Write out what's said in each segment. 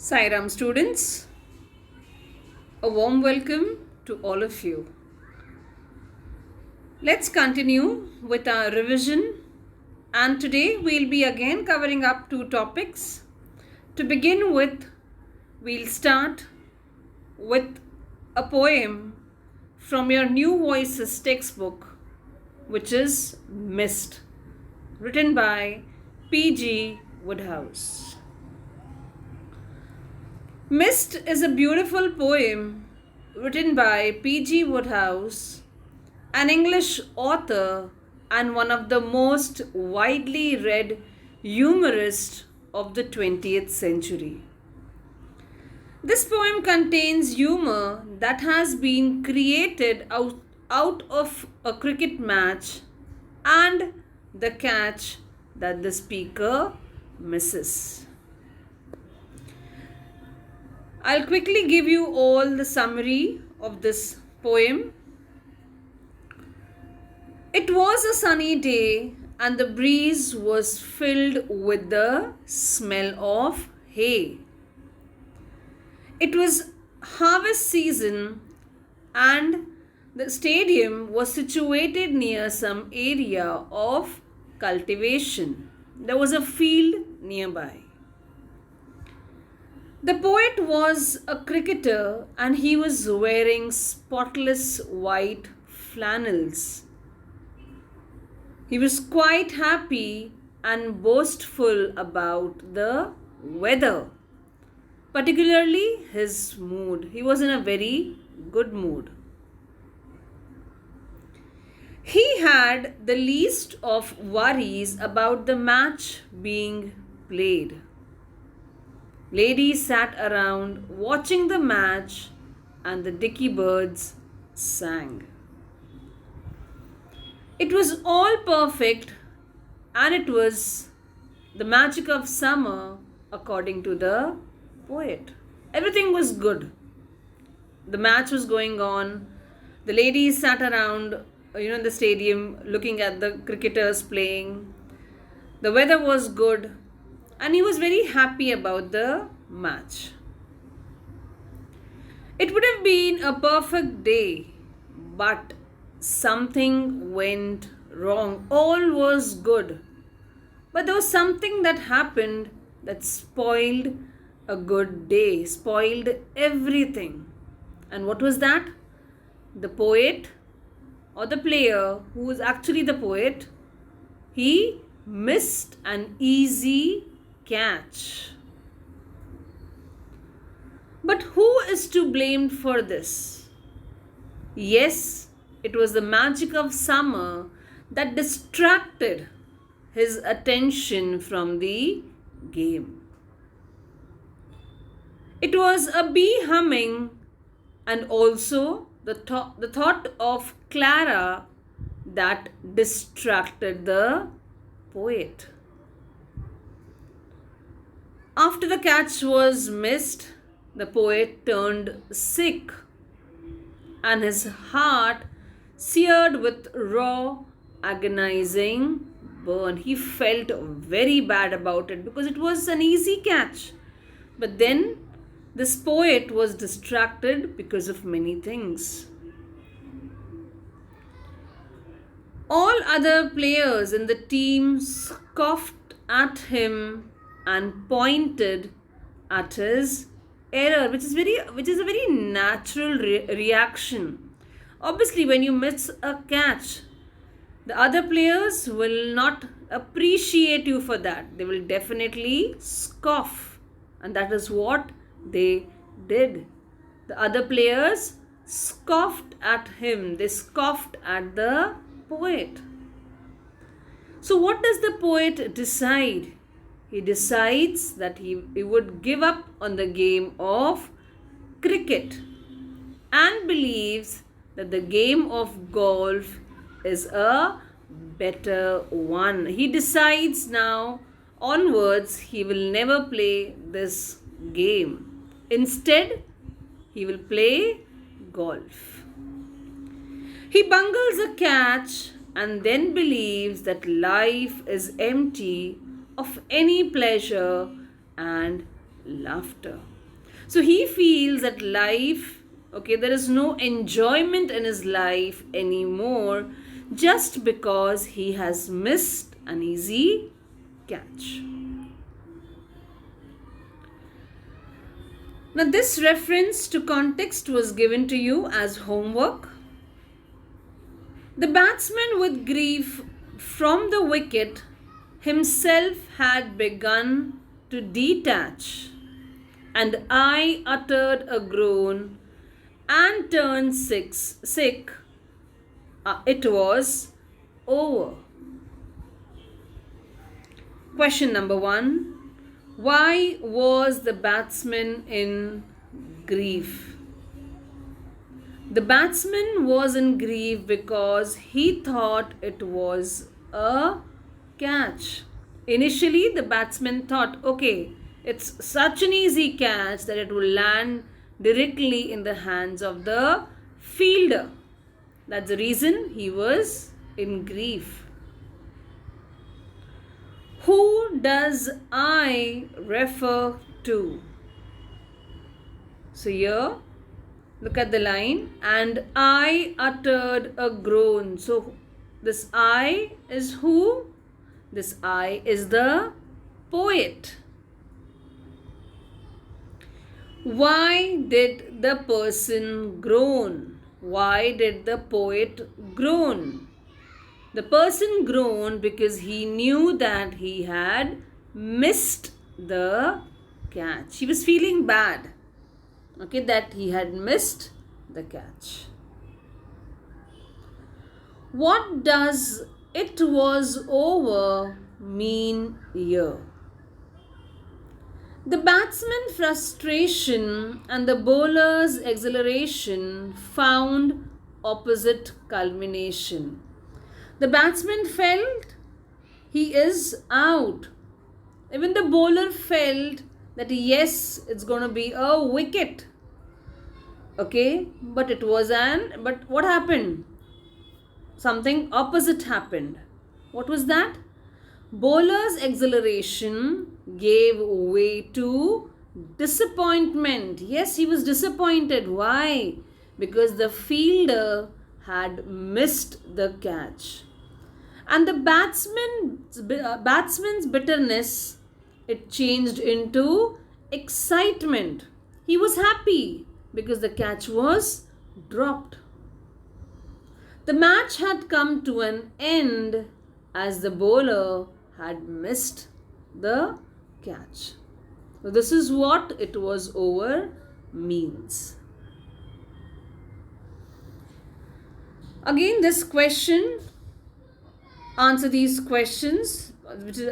Sairam students, a warm welcome to all of you. Let's continue with our revision, and today we'll be again covering up two topics. To begin with, we'll start with a poem from your New Voices textbook, which is Mist, written by P.G. Wodehouse. Mist is a beautiful poem written by P.G. Wodehouse, an English author and one of the most widely read humorists of the 20th century. This poem contains humor that has been created out of a cricket match and the catch that the speaker misses. I'll quickly give you all the summary of this poem. It was a sunny day and the breeze was filled with the smell of hay. It was harvest season and the stadium was situated near some area of cultivation. There was a field nearby. The poet was a cricketer and he was wearing spotless white flannels. He was quite happy and boastful about the weather, particularly his mood. He was in a very good mood. He had the least of worries about the match being played. Ladies sat around watching the match and the dicky birds sang. It was all perfect and it was the magic of summer according to the poet. Everything was good. The match was going on. The ladies sat around in the stadium looking at the cricketers playing. The weather was good. And he was very happy about the match. It would have been a perfect day, but something went wrong. All was good. But there was something that happened that spoiled a good day, spoiled everything. And what was that? The poet or the player, who was actually the poet, he missed an easy catch. But who is to blame for this? Yes, it was the magic of summer that distracted his attention from the game. It was a bee humming and also the thought of Clara that distracted the poet. After the catch was missed, the poet turned sick and his heart seared with raw, agonizing burn. He felt very bad about it because it was an easy catch. But then this poet was distracted because of many things. All other players in the team scoffed at him and pointed at his error, which is a very natural reaction. Obviously, when you miss a catch, the other players will not appreciate you for that. They will definitely scoff, and that is what they did. The other players scoffed at him. They scoffed at the poet. So what does the poet decide? He decides that he would give up on the game of cricket and believes that the game of golf is a better one. He decides now onwards he will never play this game. Instead, he will play golf. He bungles a catch and then believes that life is empty of any pleasure and laughter. So he feels that life, okay, there is no enjoyment in his life anymore just because he has missed an easy catch. Now, this reference to context was given to you as homework. The batsman, with grief from the wicket, himself had begun to detach, and I uttered a groan and turned sick. It was over. Question number 1. Why was the batsman in grief? The batsman was in grief because he thought it was a catch. Initially, the batsman thought, okay, it's such an easy catch that it will land directly in the hands of the fielder. That's the reason he was in grief. Who does I refer to? So here, look at the line. And I uttered a groan. So this I is who? This I is the poet. Why did the person groan? Why did the poet groan? The person groaned because he knew that he had missed the catch. He was feeling bad, okay, that he had missed the catch. What does "it was over" mean here? The batsman's frustration and the bowler's exhilaration found opposite culmination. The batsman felt he is out. Even the bowler felt that yes, it's going to be a wicket. Okay, but what happened? Something opposite happened. What was that? Bowler's exhilaration gave way to disappointment. Yes, he was disappointed. Why? Because the fielder had missed the catch. And the batsman's bitterness, it changed into excitement. He was happy because the catch was dropped. The match had come to an end as the bowler had missed the catch. So this is what "it was over" means. Again, this question, answer these questions,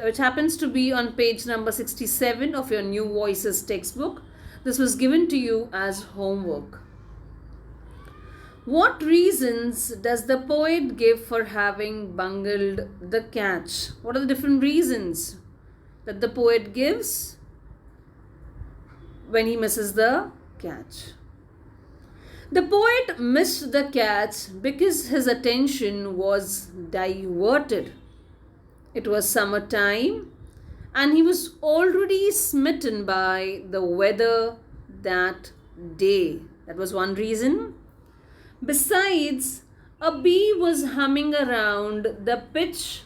which happens to be on page number 67 of your New Voices textbook. This was given to you as homework. What reasons does the poet give for having bungled the catch? What are the different reasons that the poet gives when he misses the catch? The poet missed the catch because his attention was diverted. It was summertime and he was already smitten by the weather that day. That was one reason. Besides, a bee was humming around the pitch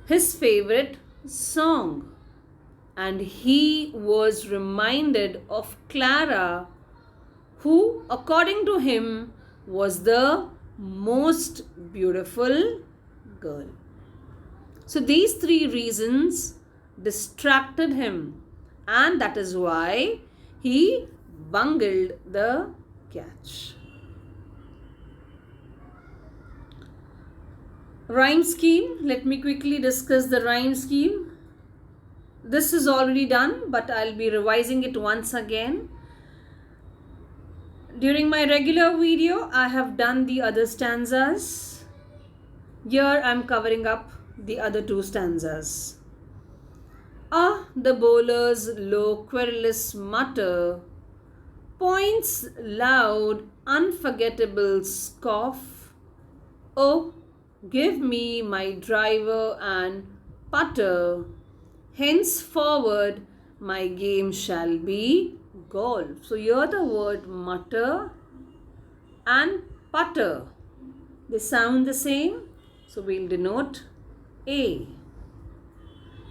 his favorite song, and he was reminded of Clara, who, according to him, was the most beautiful girl. So these three reasons distracted him, and that is why he bungled the catch. Rhyme scheme. Let me quickly discuss the rhyme scheme. This is already done, but I'll be revising it once again. During my regular video, I have done the other stanzas. Here I'm covering up the other two stanzas. Ah, the bowler's low querulous mutter, points loud, unforgettable scoff. Oh, give me my driver and putter. Henceforward, my game shall be golf. So here the word mutter and putter, they sound the same. So we'll denote A.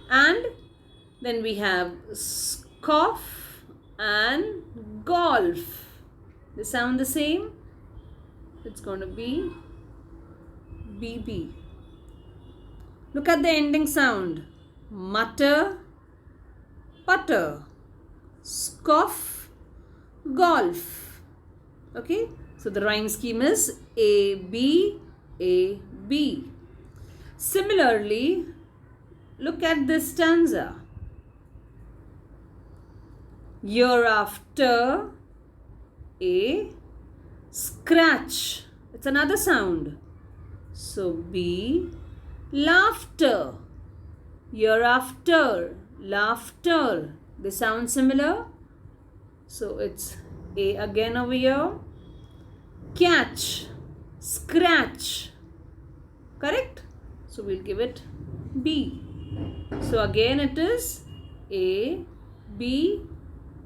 And then we have scoff and golf. They sound the same. It's going to be BB. Look at the ending sound. Mutter, putter, scoff, golf. Okay. So the rhyme scheme is A, B, A, B. Similarly, look at this stanza. Year after A, scratch. It's another sound. So B, laughter. Year after, laughter. They sound similar. So it's A again over here. Catch, scratch. Correct? So we'll give it B. So again it is A, B,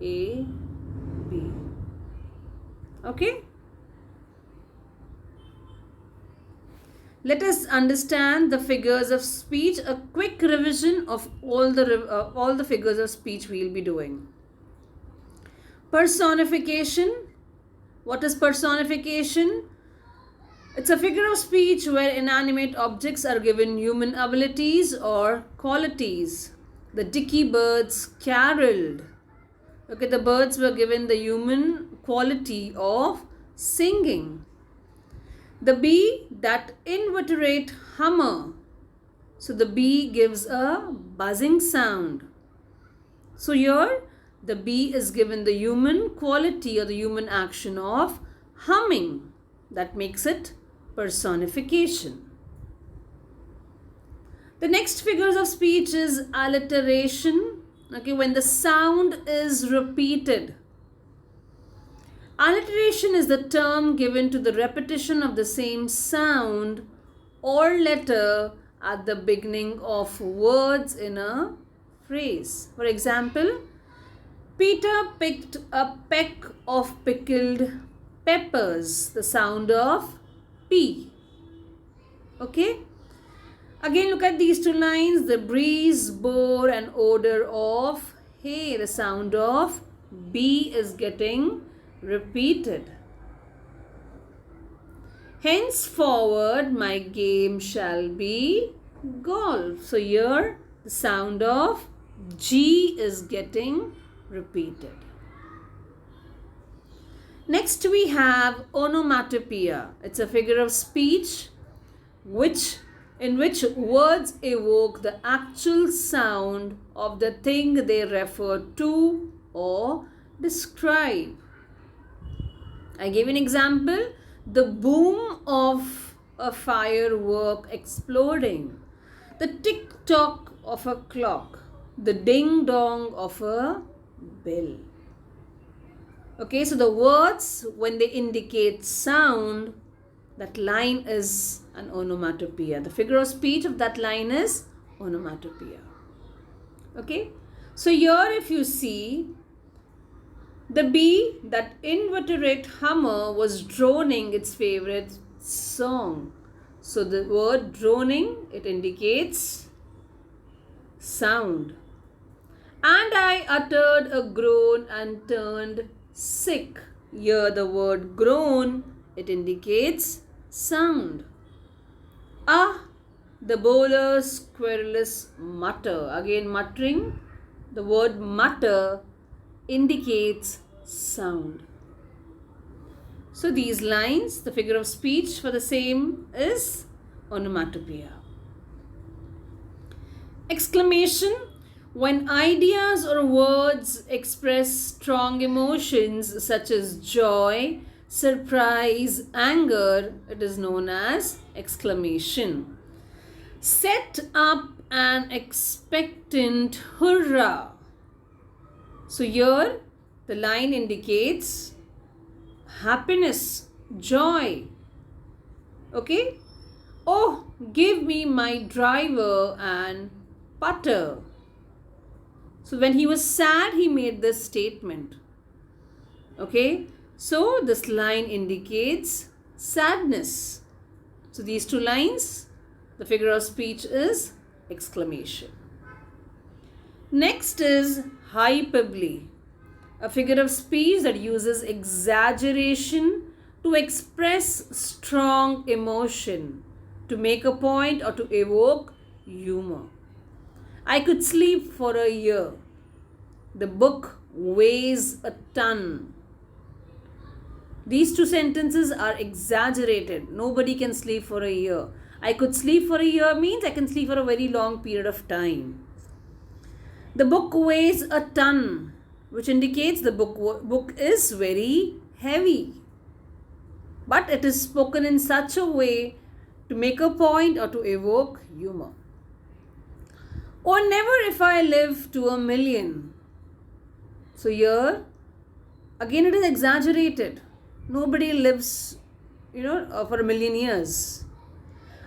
A, B. Okay? Let us understand the figures of speech. A quick revision of all the figures of speech we will be doing. Personification. What is personification? It's a figure of speech where inanimate objects are given human abilities or qualities. The dicky birds caroled. Okay, the birds were given the human quality of singing. The bee, that inveterate hummer. So the bee gives a buzzing sound. So here the bee is given the human quality or the human action of humming. That makes it personification. The next figures of speech is alliteration. Okay, when the sound is repeated. Alliteration is the term given to the repetition of the same sound or letter at the beginning of words in a phrase. For example, Peter picked a peck of pickled peppers. The sound of P. Okay. Again, look at these two lines. The breeze bore an odor of hay. The sound of B is getting repeated. Henceforward, my game shall be golf. So here, the sound of G is getting repeated. Next, we have onomatopoeia. It's a figure of speech in which words evoke the actual sound of the thing they refer to or describe. I gave an example. The boom of a firework exploding. The tick-tock of a clock. The ding-dong of a bell. Okay, so the words, when they indicate sound, that line is an onomatopoeia. The figure of speech of that line is onomatopoeia. Okay, so here if you see, the bee, that inveterate hummer, was droning its favorite song. So the word droning, it indicates sound. And I uttered a groan and turned sick. Here the word groan, it indicates sound. Ah, the bowler's querulous mutter. Again muttering. The word mutter indicates sound. So these lines, the figure of speech for the same is onomatopoeia. Exclamation. When ideas or words express strong emotions such as joy, surprise, anger, it is known as exclamation. Set up an expectant hurrah. So here the line indicates happiness, joy. Okay? Oh, give me my driver and putter. So when he was sad, he made this statement. Okay, so this line indicates sadness. So these two lines, the figure of speech is exclamation. Next is hyperbole, a figure of speech that uses exaggeration to express strong emotion, to make a point, or to evoke humor. I could sleep for a year. The book weighs a ton. These two sentences are exaggerated. Nobody can sleep for a year. I could sleep for a year means I can sleep for a very long period of time. The book weighs a ton, which indicates the book is very heavy. But it is spoken in such a way to make a point or to evoke humor. Or never if I live to 1,000,000. So here, again it is exaggerated. Nobody lives, for 1,000,000 years.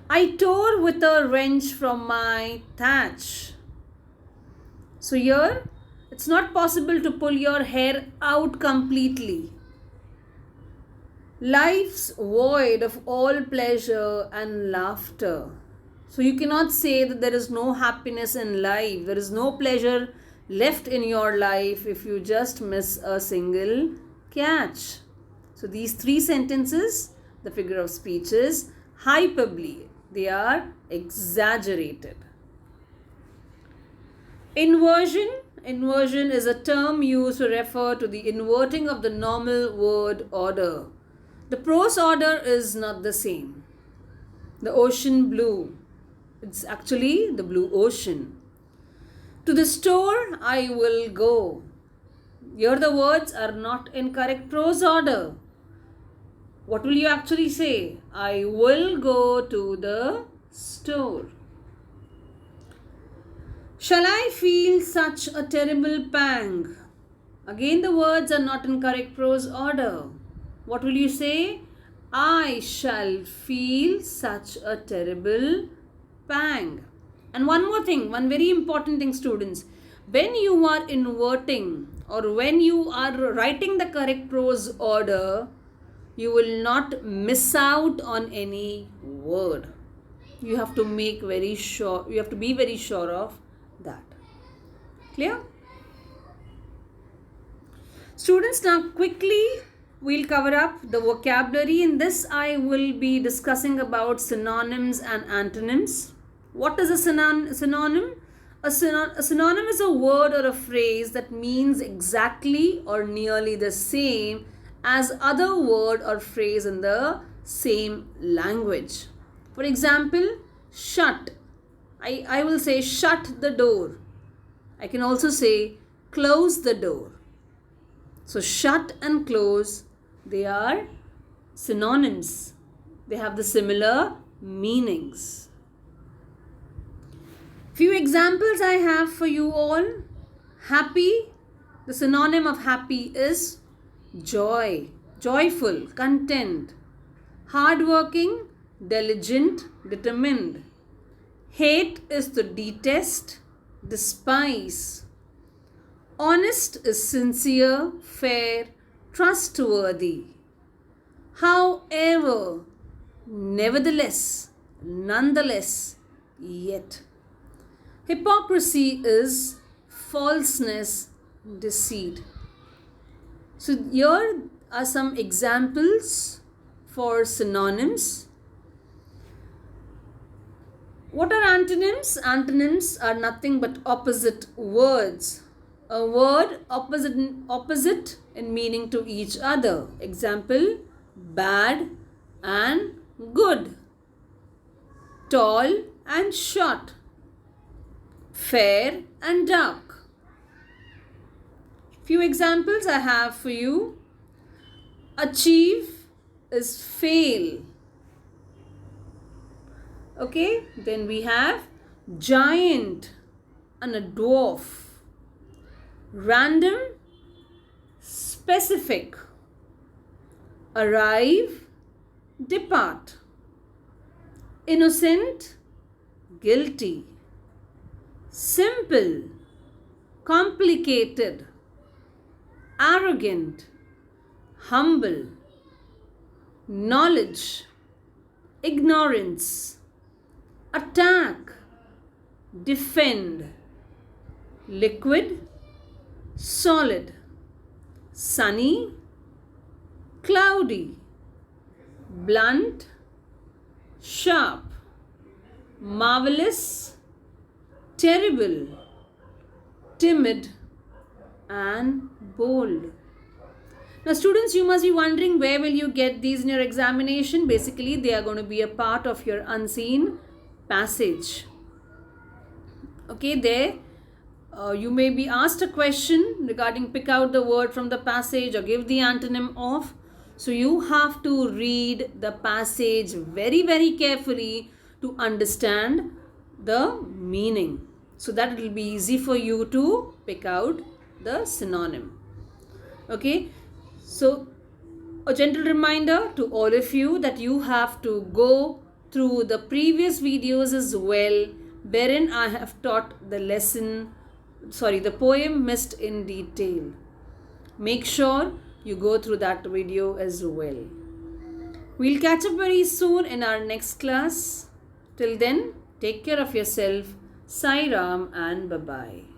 I tore with a wrench from my thatch. So here, it's not possible to pull your hair out completely. Life's void of all pleasure and laughter. So you cannot say that there is no happiness in life. There is no pleasure left in your life if you just miss a single catch. So these three sentences, the figure of speech is hyperbole. They are exaggerated. Inversion. Inversion is a term used to refer to the inverting of the normal word order. The prose order is not the same. The ocean blue. It's actually the blue ocean. To the store I will go. Here the words are not in correct prose order. What will you actually say? I will go to the store. Shall I feel such a terrible pang? Again the words are not in correct prose order. What will you say? I shall feel such a terrible pang. And one more thing, one very important thing, students. When you are inverting or when you are writing the correct prose order, you will not miss out on any word. You have to be very sure of that. Clear? Students, now quickly we'll cover up the vocabulary. In this I will be discussing about synonyms and antonyms. What is a synonym? A synonym is a word or a phrase that means exactly or nearly the same as other word or phrase in the same language. For example, shut. I will say shut the door. I can also say close the door. So shut and close, they are synonyms. They have the similar meanings. Few examples I have for you all. Happy. The synonym of happy is joy, joyful, content. Hardworking, diligent, determined. Hate is to detest, despise. Honest is sincere, fair, trustworthy. However, nevertheless, nonetheless, yet. Hypocrisy is falseness, deceit. So here are some examples for synonyms. What are antonyms? Antonyms are nothing but opposite words. A word opposite in meaning to each other. Example, bad and good. Tall and short. Fair and dark. Few examples I have for you. Achieve is fail. Okay, then we have giant and a dwarf. Random, specific. Arrive, depart. Innocent, guilty. Simple, complicated, arrogant, humble, knowledge, ignorance, attack, defend, liquid, solid, sunny, cloudy, blunt, sharp, marvelous, terrible, timid, and bold. Now students, you must be wondering where will you get these in your examination. Basically, they are going to be a part of your unseen passage. Okay, there you may be asked a question regarding pick out the word from the passage or give the antonym of. So you have to read the passage very, very carefully to understand the meaning, so that it will be easy for you to pick out the synonym. Okay, so a gentle reminder to all of you that you have to go through the previous videos as well, wherein I have taught the poem Missed in Detail. Make sure you go through that video as well. We'll catch up very soon in our next class. Till then, take care of yourself. Sai Ram and bye-bye.